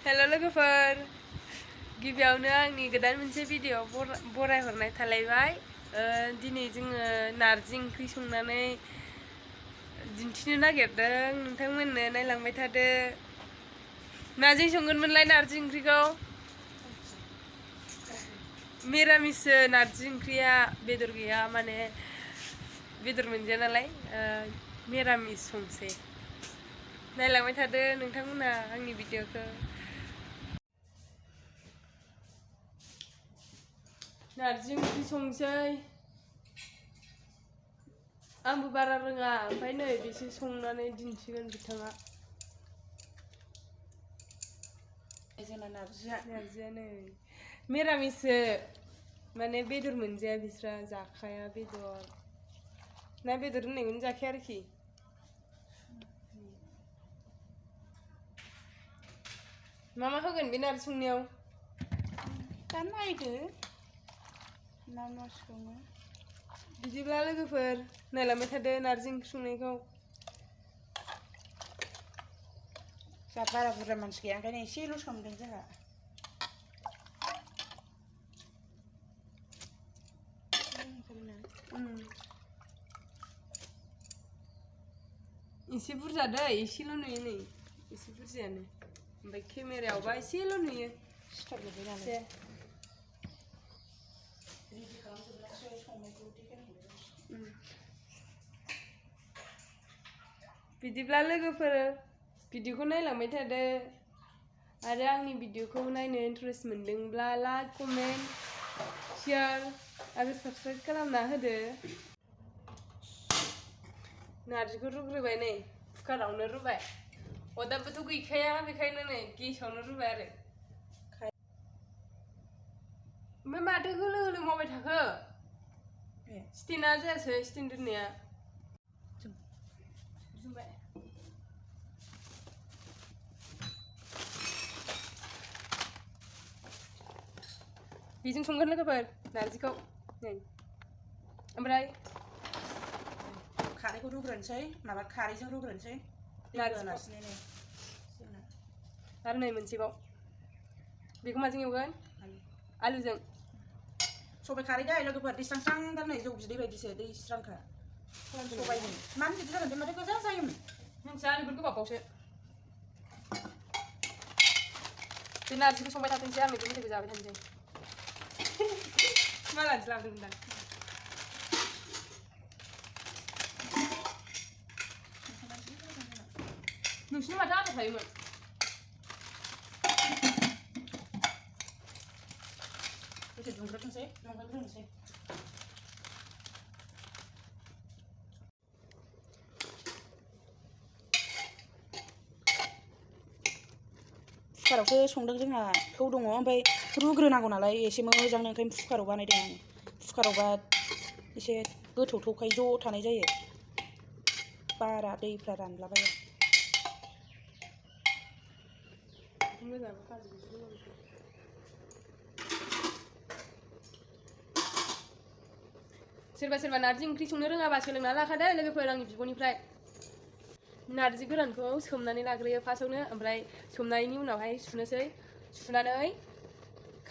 हेल' लोगोफोर गिबियावनो आंनि गोदान मोनसे भिडिअ बरायहरनाय थालायबाय दिनै जोङो नारजि ओंख्रि संनानै दिन्थिनो नागिरदों नोंथांमोननो नायलांबाय थादो माजों संगोनमोनलाय नारजि ओंख्रिखौ मिरामिससो नारजि ओंख्रिया बेदर गैया माने बेदर मोनजाया नालाय मिरामिस संसै नायलांबाय थादो नोंथांमोना आंनि भिडिअखौ नारजि ओंख्रि संसै आंबो बारा रोङा ओमफ्राय नै बिसोर संनानै दिन्थिगोन बिथाङा जोंना नारजिया नै मिरामिससो माने बेदर मोनजाया बिस्रा जाखाया बेदर ना बेदर होननायखौनो जाखाया आरोखि मा होगोन बे नारजि संनायाव दा नायदो मा सङो बिदिब्ला लोगोफोर नायलांबाय थादो नारजि ओंख्रि संनायखौ जा बारा बुरजा मानसि गैया ओंखायनो एसेल' संदों जोंहा एसे बुरजा दै एसेल' नुयो नै एसे बुरजायानो ओमफ्राय केमेरायावबा एसेल' नुयो सिथारजोब्बाय नालाय रेडि खालामजोबनासो संनायखौ बिदिब्ला लोगोफोर भिडिअखौ नायलांबाय थादो आरो आंनि भिडिअखौ नायनो इन्टारेस्ट मोनदोंब्ला लाइक कमेन्ट शेयार आरो साबस्क्राइब खालामना होदो नारजिखौ रुग्रोबाय नै कुकारावनो रुबाय अदाबबोथ' गैखाया बेखायनो नै गेसावनो रुबाय आरो ओमफ्राय माथो होलो होलो मावबाय थाखो स्टेना जायासै स्टेन दोननाया जुमबाय बेजों संगोन लोगोफोर नारजिखौ नै ओमफ्राय खारैखौ रुग्रोनोसै माबा खारैजों रुग्रोनोसै नारजिनो आरो नै मोनसेबाव बेखौ माजों एवगोन आलुजों सबाइ खारै दै लोगोफोर दैस्रां स्रां नै जौ बिदै बायदिसो दै स्रांखा सबाइजों मानो बिदि जागोन बे माथो गोजा जायोमोन मिन्थिया नोगोद गोबाबावसो बे नारजिखौ संबाय थाथोंसै आं बेखौ मेथाइखौ जाबाय थानोसै मालानोसो लाबोदोंमोन नोंसिनि माथो आथा थायोमोन दसे दुंग्रोथोंसै दुंग्रोनोसै कुकारावसो संदों जोंहा थौ दङ ओमफ्राय रुग्रोनांगौ नालाय एसे मोजांनो ओंखायनो कुकाराव बानायदों आं कुकारावबा एसे गोथौ थौखाय ज' थानाय जायो बारा दैफ्रा रानलाबाया सोरबा सोरबा नारजि ओंख्रि संनो रोङाबा सोलोंना लाखादो लोगोफोर आंनि बिब'निफ्राय नारजि गोरानखौ सोमनानै लाग्रोयो फार्स्टआवनो ओमफ्राय सोमनायनि उनावहाय सुनोसै सुनानै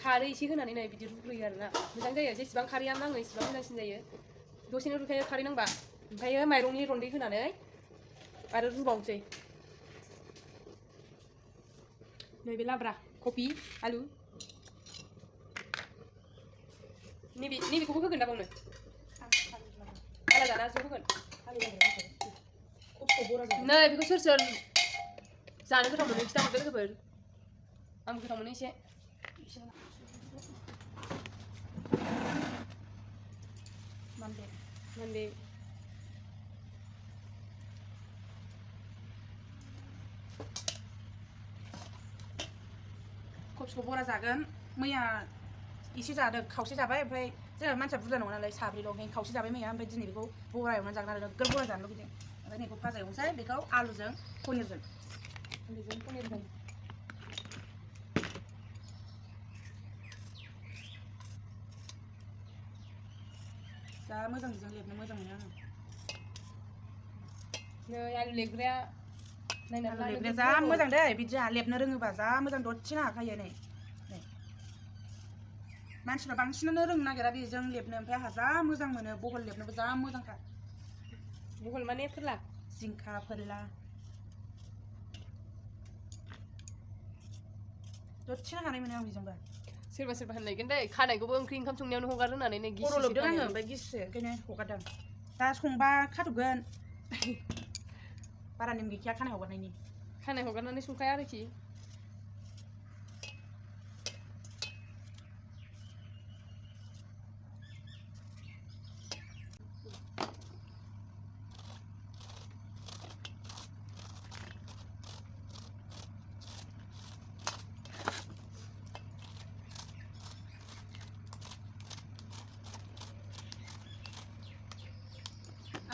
खारै एसे होनानै नै बिदि रुग्रोयो आरोना मोजां जायो जेसेबां खारैया नाङो एसेबां मोजांसिन जायो दसेनो रुखायो खारै नांबा ओमफ्रायो माइरंनि रन्दै होनानै आरो रुबावनोसै नैबे लाब्रा कफि आलु नैबेखौबो होगोन दा बावनो आलादा ना ज' होगोन नै बेखौ सोर सोर जानो गोथाव मोनो खिथाहरदो लोगोफोर आं गोथाव मोनो एसे मानदे कफिखौ बरा जागोन मैया एसे जादों खावसे जाबाय ओमफ्राय जोंहा मानसिया बुरजा नङा नालाय साब्रैल' ओंखायनो खावसे जाबाय मैया ओमफ्राय दिनै बेखौ बरा एवनानै जागोन आरो नोगोर बरा जानो लुगैदों ओमफ्राय नैखौ भाजा एवनोसै बेखौ आलुजों पनिरजों जा मोजां बिजों लेबनो मोजां मोनो आङो नै आलु लेबग्राया नायनानै लेबनो जा मोजां दै बिदि जोंहा लेबनो रोङोबा जा मोजां दसेनो हाखायो नै मानसिफ्रा बांसिनानो रोंनो नागिरा बेजों लेबनो ओमफ्राय आंहा जा मोजां मोनो बहल लेबनोबो जा मोजांखा बहल माने फोरला जिंखा फोरला दसेनो हानाय मोनो आं बेजोंबो सोरबा सोरबा होनलायगोन दै खानायखौबो ओंख्रि ओंखाम संनायावनो हगार होनानै नै खर' लोबदों आङो ओमफ्राय गिसिसो ओंखायनो हगारदों दा संबा खाथ'गोन बारा नेम गैखाया खानाय हगारनायनि खानाय हगारनानै संखाया आरोखि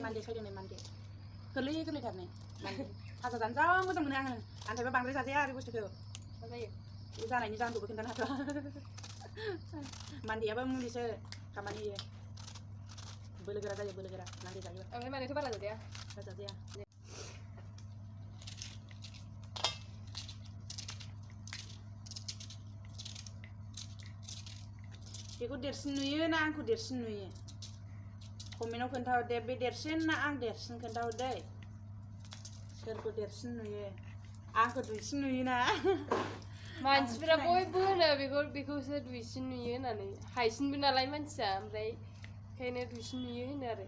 मान्दे सायदों नै मान्दे गोरलै गोरलैथार नै मान्दे भाजा जानो जा मोजां मोनो आङो आंथायबा बांद्राय जाजाया बे बुस्थुखौ मा जायो बे जानायनि जाहोनखौबो खोन्थानो हाथ'आ मान्देयाबो मुलिसो खामानि होयो बोलो गोरा जायो बोलो गोरा मान्दे जायो ओमफ्राय मानोथो बारा जाजाया जाजाया बेखौ देरसिन नुयो ना आंखौ देरसिन नुयो कमेन्टआव खोन्थाहरदे बे देरसिन ना आं देरसिन खोन्थाहरदे सोरखौ देरसिन नुयो आंखौ दुइसिन नुयोना मानसिफोरा बयबो होनो बेखौसो दुइसिन नुयो होननानै हायसिनबो नालाय मानसिया ओमफ्राय ओंखायनो दुइसिन नुयो होनो आरो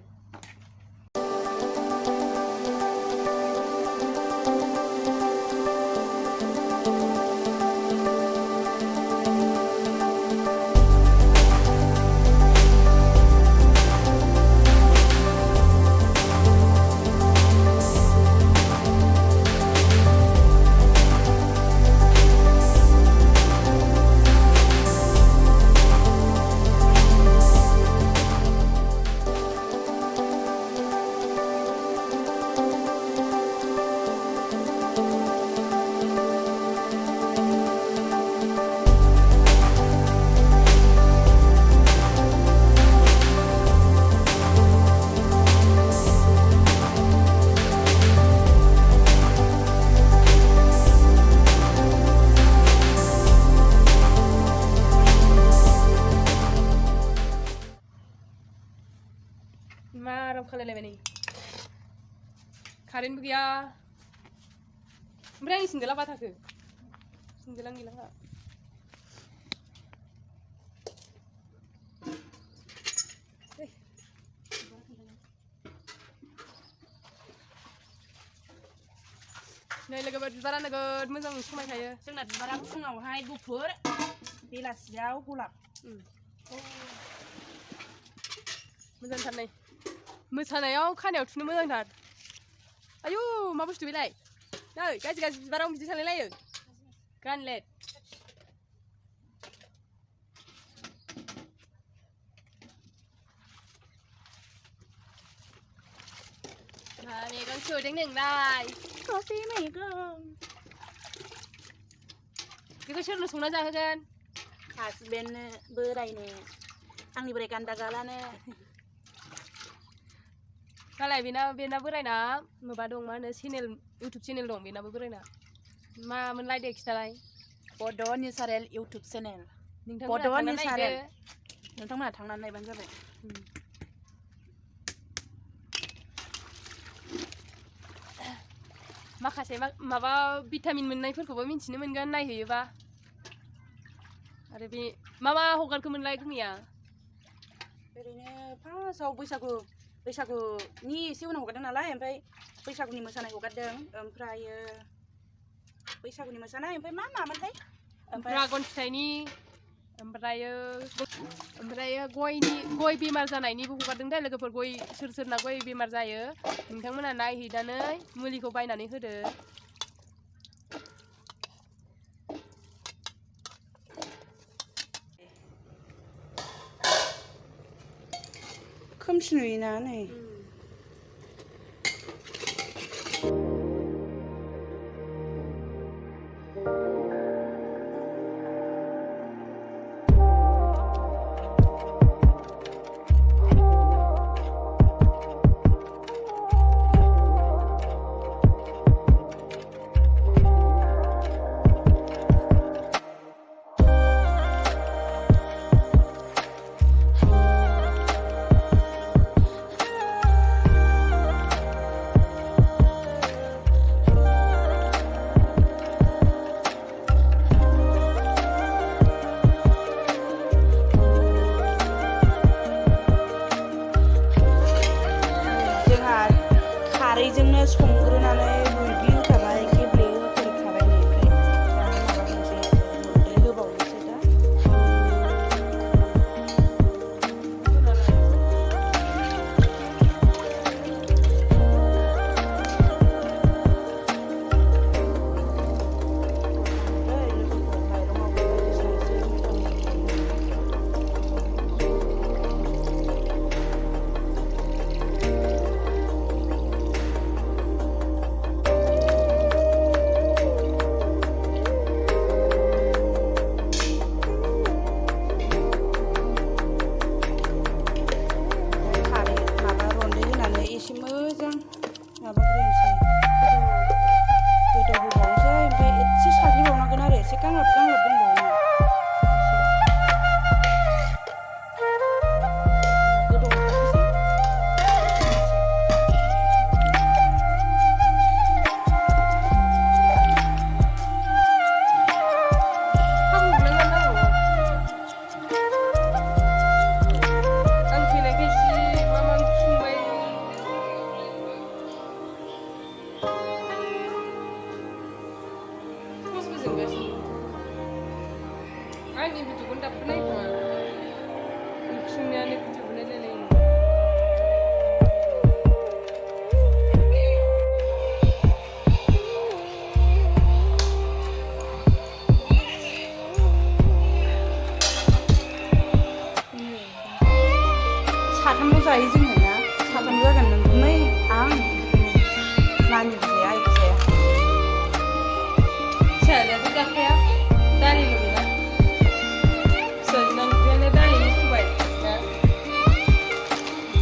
मा आराम खालायलायबाय नै कारेन्टबो गैया ओमफ्राय आंनि सिंगेला मा थाखो सिंगेलानो गैला नै लोगोफोर बिबारा नोगोद मोजां समायखायो जोंना बिबारा फुङावहाय गुफुर बेलासियाव गलाब मोजांथार नै मोसानायाव खानायाव थुनो मोजांथार आयु मा बुस्थु बेलाय नै गाज्रि गाज्रि बिबाराव बिदि सालायलायो गानलेट मैगं सुदों नोंलाय कफि मैगं बेखौ सोरनो संना जाहोगोन हासबेन्डनो बोरायनो आंनि बोराय गान्दा गालानो मालाय बेना बोरायना माबा दं मा होनो चेनेल इउटुब चेनेल दं बेनाबो बोरायना मामोनलाय दे खिथालाय बड' नेचारेल इउटुब चेनेल नोंथांमोना थांनानै नायबानो जाबाय माखासे माबा भिटामिन मोननायफोरखौबो मिन्थिनो मोनगोन नायहैयोबा आरो बे मा हगारखोमोनलाय गुमिया ओरैनो फार्स्टआव बैसागुनि एसे उनाव हगारदों नालाय ओमफ्राय बैसागुनि मोसानाय हगारदों ओमफ्रायो बैसागुनि मोसानाय ओमफ्राय मा मामोनथाय ड्रागन फिथाइनि ओमफ्रायो गय बेमार जानायनिबो हगारदों दा लोगोफोर गय सोरना गय बेमार जायो नोंथांमोना नायहैनानै मुलिखौ बायनानै होदो खोमसि नुयोना नै आंनि भिडिअखौनो दाबो नायखाङा ओंख्रि संनायानो भिडिअखौ नायलायलायो साथामल' जायो जोङो ना साथामल' जागोन नोंगुमै आं नानि फिसाया आइ फिसाया फिसाजोआथ' जाखाया दालिल' बेना फिसाजोना ओंख्रियानो दालिनि सबाय ना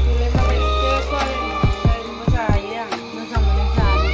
बेलाय माबायदिथो सवाबिन जायो आं मोजां मोनो जानो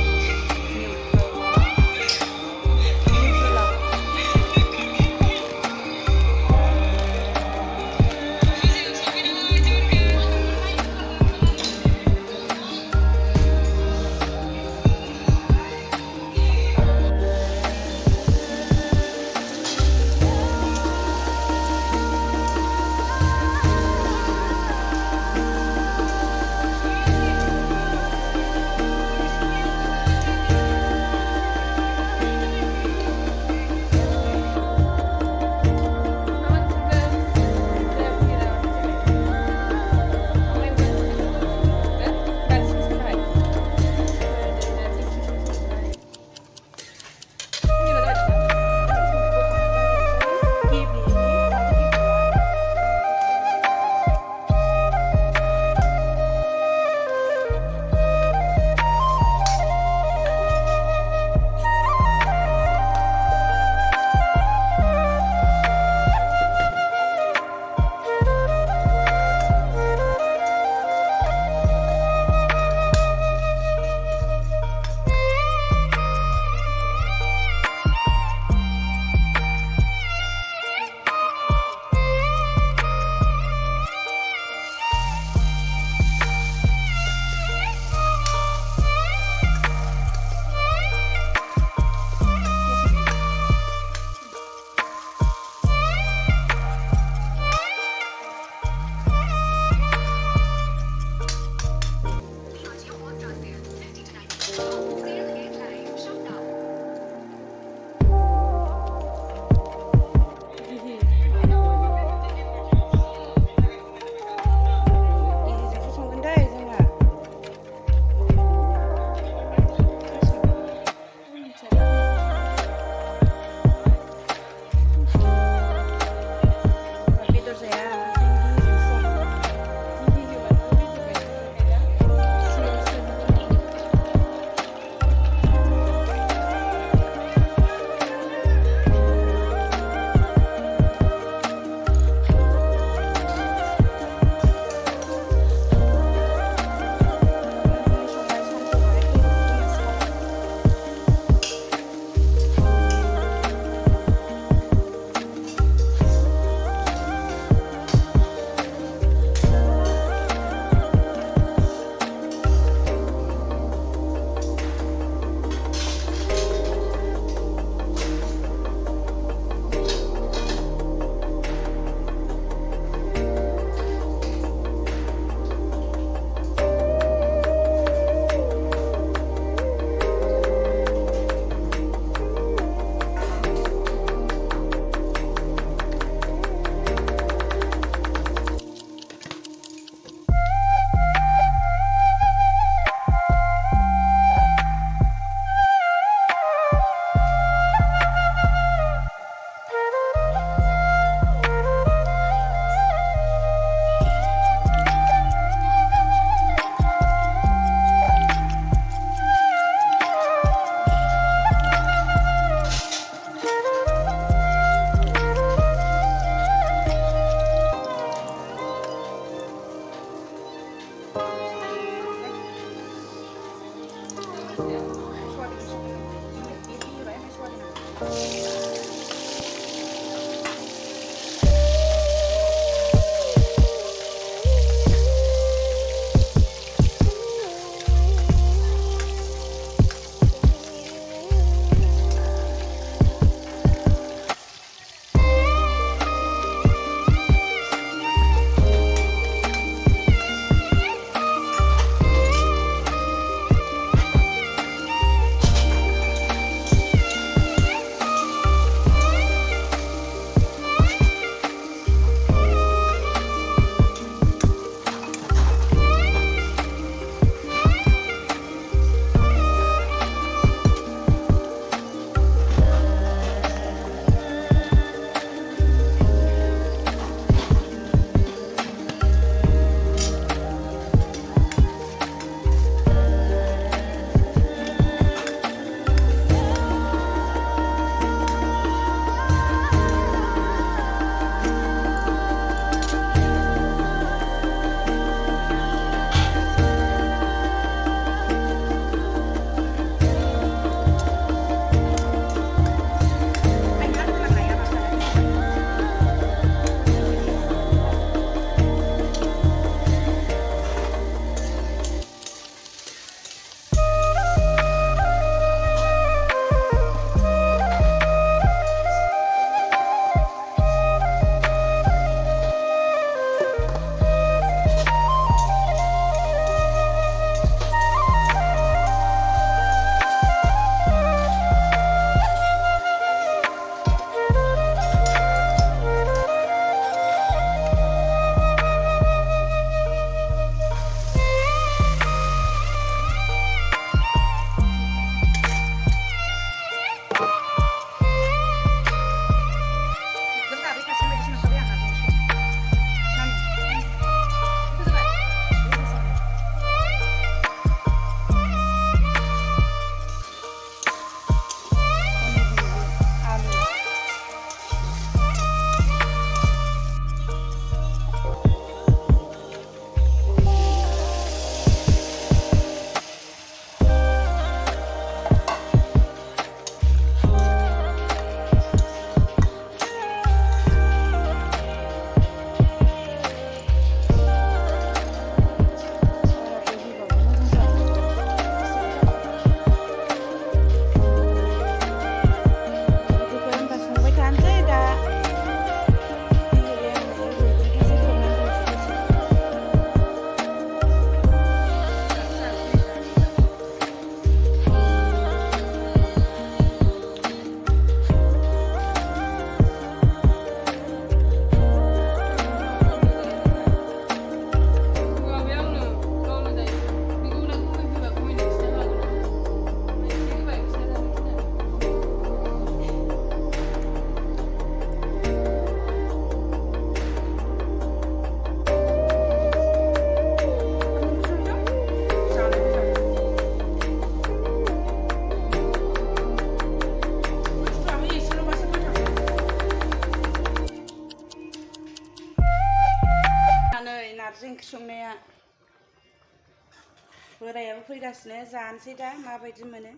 बोरायाबो फैगासिनो जानोसै दा माबायदि मोनो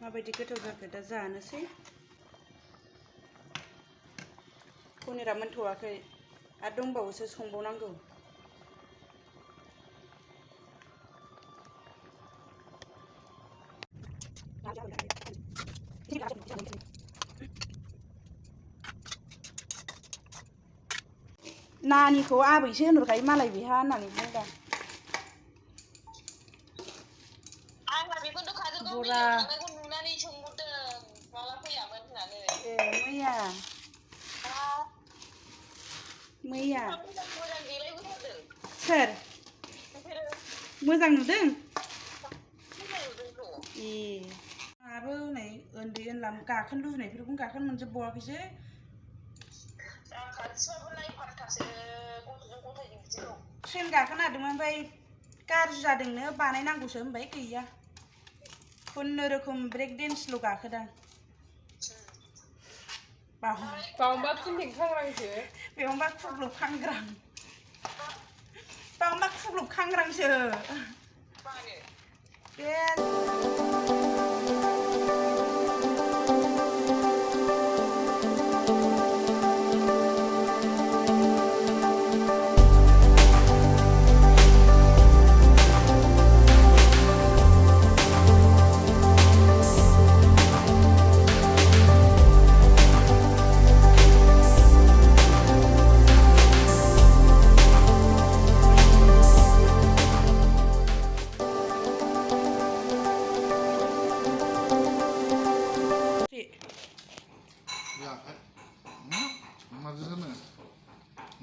माबायदि गोथाव जाखो दा जानोसै पनिरा मोनथ'वाखै आरो दंबावोसो संबावनांगौ नानिखौ आबैसो होनहरखायो मालाय बेहा होननानै बुंदां बरा ए मैया सोर मोजां नुदों ए आंहाबो नै उन्दै उनला गाखोनो लुबैनायफोरखौनो गाखोनो मोनजोबबावाखैसो ट्रेन गाखोनो नागिरदोंमोन ओमफ्राय गाज्रि जादोंनो बानायनांगौसो होनबाय गैया खुनुरुखुम ब्रेक डेन्सल' गाखोदां बावबा खुंथें खांग्रांसो बेयावबा खुग्लुब खांग्रां बावबा खुग्लुब खांग्रांसो बे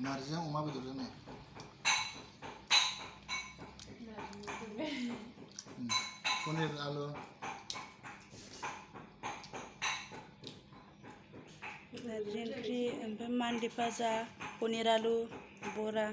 नारजिजों अमा बेदरजों पनिर आलु नारजि ओंख्रि ओमफ्राय मान्दे भाजा पनिर आलु बरा